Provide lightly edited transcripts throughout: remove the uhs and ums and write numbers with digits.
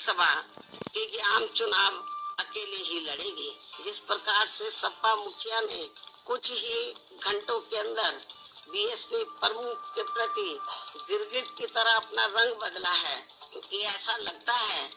लोकसभा के आम चुनाव अकेले ही लड़ेगी। जिस प्रकार से सपा मुखिया ने कुछ ही घंटों के अंदर बीएसपी प्रमुख के प्रति गिरगिट की तरह अपना रंग बदला है, कि ऐसा लगता है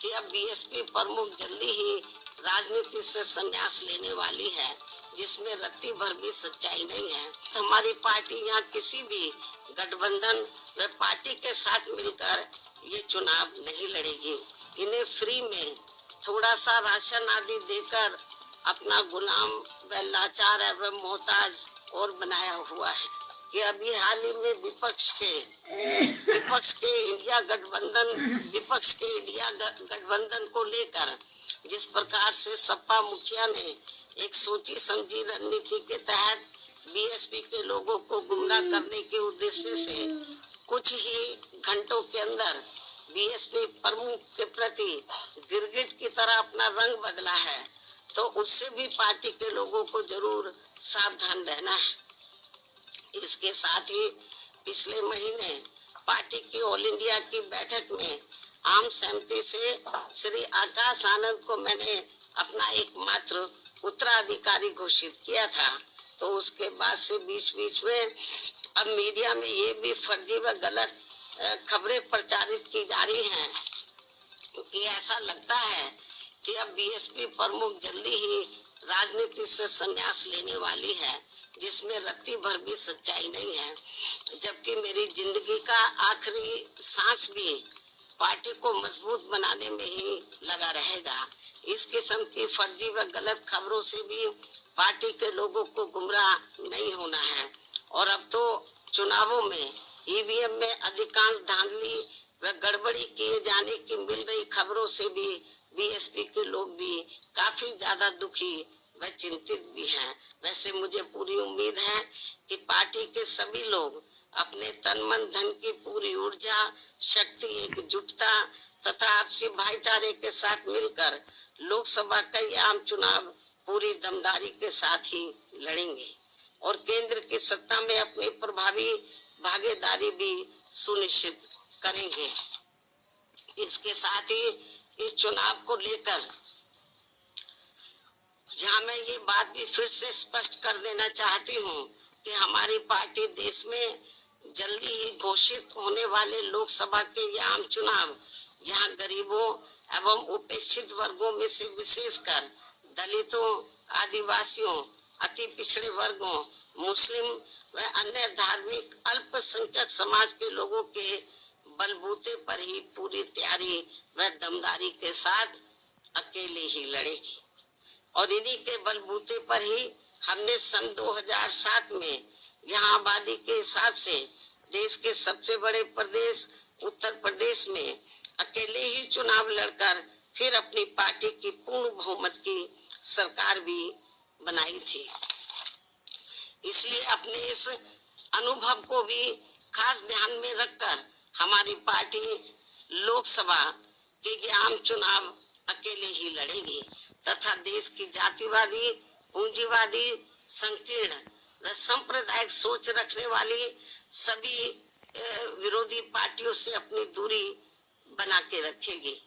कि अब बीएसपी प्रमुख जल्दी ही राजनीति से संन्यास लेने वाली है, जिसमें रत्ती भर भी सच्चाई नहीं है। हमारी पार्टी यहाँ किसी भी गठबंधन व पार्टी के साथ मिलकर ये चुनाव नहीं लड़ेगी। इन्हें फ्री में थोड़ा सा राशन आदि देकर अपना गुलाम व लाचार एवं मोहताज और बनाया हुआ है। कि अभी हाल ही में विपक्ष के इंडिया गठबंधन को लेकर जिस प्रकार से सपा मुखिया ने एक सोची समझी रणनीति के तहत बीएसपी के लोगों को गुमराह करने के उद्देश्य से कुछ ही घंटों के अंदर बीएसपी प्रमुख के प्रति गिरगिट की तरह अपना रंग बदला है, तो उससे भी पार्टी के लोगों को जरूर सावधान रहना है। इसके साथ ही पिछले महीने पार्टी की ऑल इंडिया की बैठक में आम सहमति से श्री आकाश आनंद को मैंने अपना एकमात्र उत्तराधिकारी घोषित किया था। तो उसके बाद से बीच में अब मीडिया में ये भी फर्जी व गलत खबरें प्रचारित की जा रही हैं कि ऐसा लगता है कि अब बीएसपी प्रमुख जल्दी ही राजनीति से संन्यास लेने वाली है, जिसमें रत्ती भर भी सच्चाई नहीं है। जबकि मेरी जिंदगी का आखिरी सांस भी पार्टी को मजबूत बनाने में ही लगा रहेगा। इस किस्म की फर्जी व गलत खबरों से भी पार्टी के लोगों को गुमराह नहीं होना है। और अब तो चुनावों में ईवीएम में अधिकांश धांधली व गड़बड़ी किए जाने की मिल रही खबरों से भी बीएसपी के लोग भी काफी ज्यादा दुखी व चिंतित भी हैं। वैसे मुझे पूरी उम्मीद है कि पार्टी के सभी लोग अपने तन मन धन की पूरी ऊर्जा, शक्ति, एकजुटता तथा आपसी भाईचारे के साथ मिलकर लोकसभा का ये आम चुनाव पूरी दमदारी के साथ ही लड़ेंगे और केंद्र की सत्ता में अपनी प्रभावी भागीदारी भी सुनिश्चित करेंगे। इसके साथ ही इस चुनाव को लेकर जहां मैं ये बात भी फिर से स्पष्ट कर देना चाहती हूँ कि हमारी पार्टी देश में जल्दी ही घोषित होने वाले लोकसभा के ये आम चुनाव यहाँ गरीबों एवं उपेक्षित वर्गों में से विशेषकर दलितों, आदिवासियों, अति पिछड़े वर्गों, मुस्लिम व अन्य धार्मिक अल्पसंख्यक समाज के लोगों के बलबूते पर ही पूरी तैयारी व दमदारी के साथ अकेले ही लड़ेगी। और इन्हीं के बलबूते पर ही हमने सन 2007 में यहाँ आबादी के हिसाब से देश के सबसे बड़े प्रदेश उत्तर प्रदेश में अकेले ही चुनाव लड़कर फिर अपनी पार्टी की पूर्ण बहुमत की सरकार भी बनाई थी। इसलिए अपने इस अनुभव को भी खास ध्यान में रखकर हमारी पार्टी लोकसभा के आम चुनाव अकेले ही लड़ेगी तथा देश की जातिवादी, पूंजीवादी, संकीर्ण व सांप्रदायिक सोच रखने वाली सभी विरोधी पार्टियों से अपनी दूरी बना के रखेगी।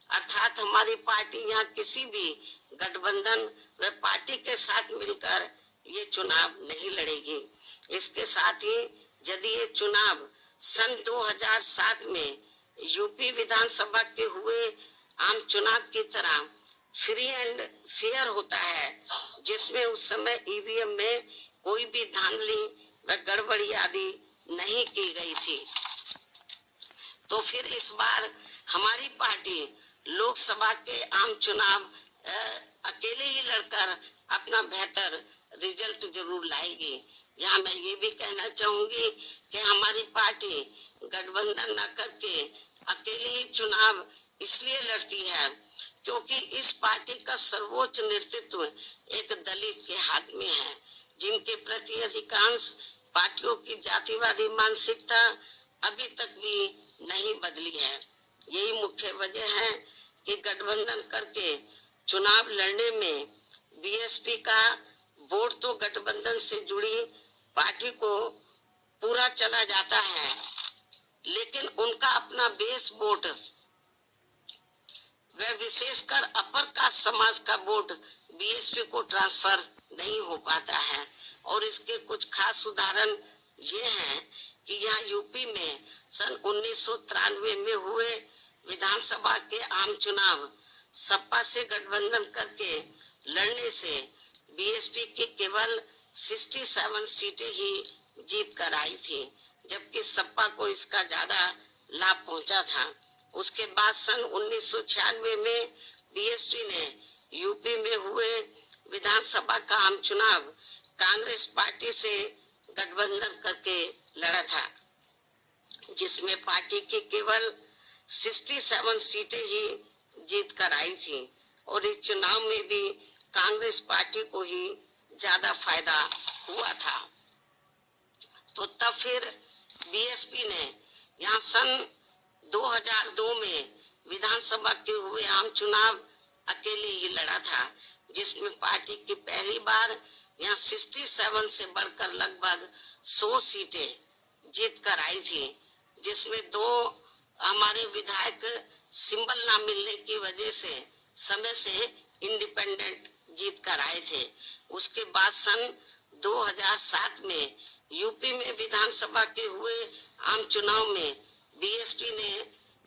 अर्थात हमारी पार्टी यहाँ किसी भी गठबंधन व पार्टी के साथ मिलकर ये चुनाव नहीं लड़ेगी। इसके साथ ही यदि ये चुनाव सन 2007 में यूपी विधानसभा के हुए आम चुनाव की तरह फ्री एंड फेयर होता है, जिसमें उस समय ईवीएम में कोई भी धांधली व गड़बड़ी आदि नहीं की गई थी, तो फिर इस बार हमारी पार्टी लोकसभा के आम चुनाव अकेले ही लड़कर अपना बेहतर रिजल्ट जरूर लाएगी। यहाँ मैं ये भी कहना चाहूंगी कि हमारी पार्टी गठबंधन न करके अकेले ही चुनाव इसलिए लड़ती है क्योंकि इस पार्टी का सर्वोच्च नेतृत्व एक दलित के हाथ में है, जिनके प्रति अधिकांश पार्टियों की जातिवादी मानसिकता अभी तक भी नहीं बदली है। यही मुख्य वजह है कि गठबंधन करके चुनाव लड़ने में बीएसपी का वोट तो गठबंधन से जुड़ी पार्टी को पूरा चला जाता है, वोट बीएसपी को ट्रांसफर नहीं हो पाता है। और इसके कुछ खास उदाहरण ये हैं कि यहाँ यूपी में सन 1993 में हुए विधानसभा के आम चुनाव सपा से गठबंधन करके लड़ने से बीएसपी की केवल 67 सीटें ही जीत कर आई थी, जबकि सपा को इसका ज्यादा लाभ पहुंचा था। उसके बाद सन 1996 में बीएसपी ने यूपी में हुए विधानसभा का आम चुनाव कांग्रेस पार्टी से गठबंधन करके लड़ा था, जिसमें पार्टी की केवल 67 सीटें ही जीत कर आई थी और इस चुनाव में भी कांग्रेस पार्टी को ही ज्यादा फायदा हुआ था। तो तब फिर बीएसपी ने यहाँ सन 2002 में विधानसभा के हुए आम चुनाव अकेले ही लड़ा था, जिसमें पार्टी की पहली बार यहाँ 67 से बढ़कर लगभग 100 सीटें जीत कर आई थी, जिसमें 2 हमारे विधायक सिंबल ना मिलने की वजह से समय से इंडिपेंडेंट जीत कर आए थे। उसके बाद सन 2007 में यूपी में विधानसभा के हुए आम चुनाव में बीएसपी ने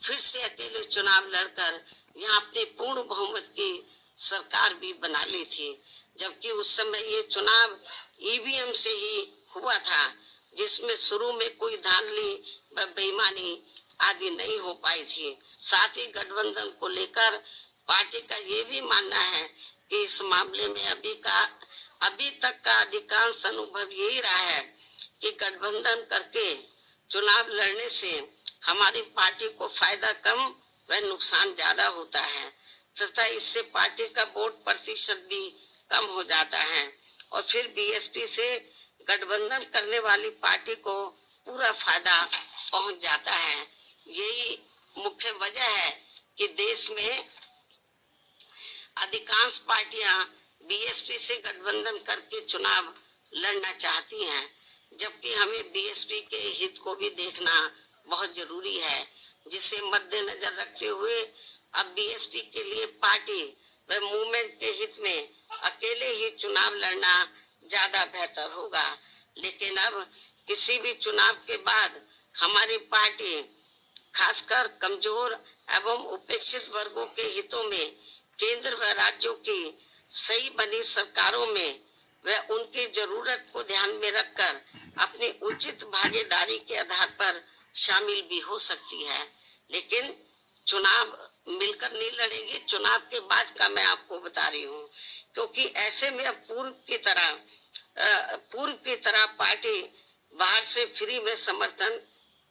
फिर से अकेले चुनाव लड़कर यहाँ अपनी पूर्ण बहुमत की सरकार भी बना ली थी, जबकि उस समय ये चुनाव ईवीएम से ही हुआ था, जिसमें शुरू में कोई धांधली व बेईमानी आदि नहीं हो पाई थी। साथ ही गठबंधन को लेकर पार्टी का ये भी मानना है कि इस मामले में अभी तक का अधिकांश अनुभव यही रहा है कि गठबंधन करके चुनाव लड़ने से हमारी पार्टी को फायदा कम व नुकसान ज्यादा होता है तथा इससे पार्टी का वोट प्रतिशत भी कम हो जाता है और फिर बीएसपी से गठबंधन करने वाली पार्टी को पूरा फायदा पहुंच जाता है। यही मुख्य वजह है कि देश में अधिकांश पार्टियां बीएसपी से गठबंधन करके चुनाव लड़ना चाहती हैं, जबकि हमें बीएसपी के हित को भी देखना बहुत जरूरी है, जिसे मद्देनजर रखते हुए अब बीएसपी के लिए पार्टी व मूवमेंट के हित में अकेले ही चुनाव लड़ना ज्यादा बेहतर होगा। लेकिन अब किसी भी चुनाव के बाद हमारी पार्टी खासकर कमजोर एवं उपेक्षित वर्गों के हितों में केंद्र व राज्यों की सही बनी सरकारों में व उनकी जरूरत को ध्यान में रखकर अपनी उचित भागीदारी के आधार पर शामिल भी हो सकती है। लेकिन चुनाव मिलकर नहीं लड़ेगी, चुनाव के बाद का मैं आपको बता रही हूँ, क्योंकि ऐसे में अब पूर्व की तरह पार्टी बाहर से फ्री में समर्थन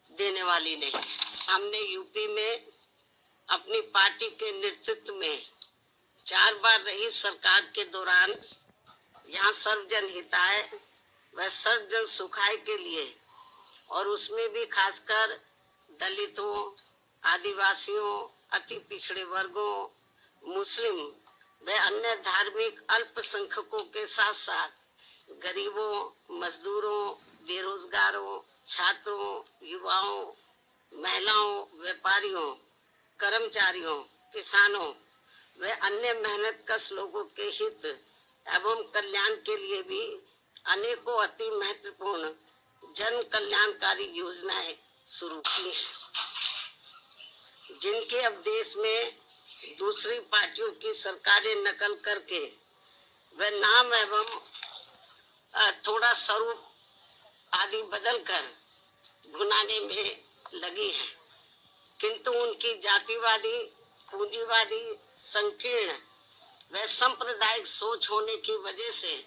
देने वाली नहीं। हमने यूपी में अपनी पार्टी के नेतृत्व में 4 बार रही सरकार के दौरान यहाँ सर्वजन हिताय व सर्वजन सुखाय के लिए और उसमें भी खासकर दलितों, आदिवासियों, अति पिछड़े वर्गों, मुस्लिम व अन्य धार्मिक अल्पसंख्यकों के साथ साथ गरीबों, मजदूरों, बेरोजगारों, छात्रों, युवाओं, महिलाओं, व्यापारियों, कर्मचारियों, किसानों व अन्य मेहनतकश लोगों के हित एवं कल्याण के लिए भी अनेकों अति महत्वपूर्ण जन कल्याणकारी योजनाएं शुरू की हैं, जिनके अब देश में दूसरी पार्टियों की सरकारें नकल करके व नाम एवं थोड़ा स्वरूप आदि बदलकर भुनाने में लगी है, किंतु उनकी जातिवादी, पूंजीवादी, संकीर्ण व सांप्रदायिक सोच होने की वजह से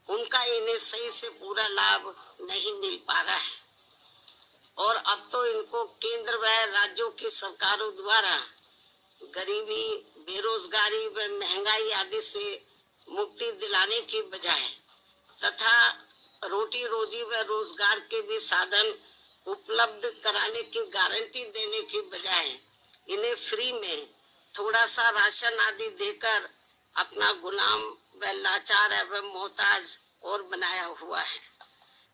उनका इन्हें सही से पूरा लाभ नहीं मिल पा रहा है और अब तो इनको केंद्र व राज्यों की सरकारों द्वारा गरीबी, बेरोजगारी व महंगाई आदि से मुक्ति दिलाने की बजाय तथा रोटी रोजी व रोजगार के भी साधन उपलब्ध कराने की गारंटी देने की बजाय इन्हें फ्री में थोड़ा सा राशन आदि देकर अपना गुलाम व लाचार एवं मोहताज और बनाया हुआ है।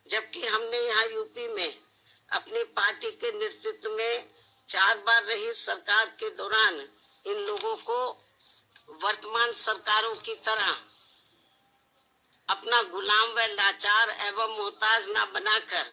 जबकि हमने यहाँ यूपी में अपनी पार्टी के नेतृत्व में 4 बार रही सरकार के दौरान इन लोगों को वर्तमान सरकारों की तरह अपना गुलाम व लाचार एवं मोहताज न बनाकर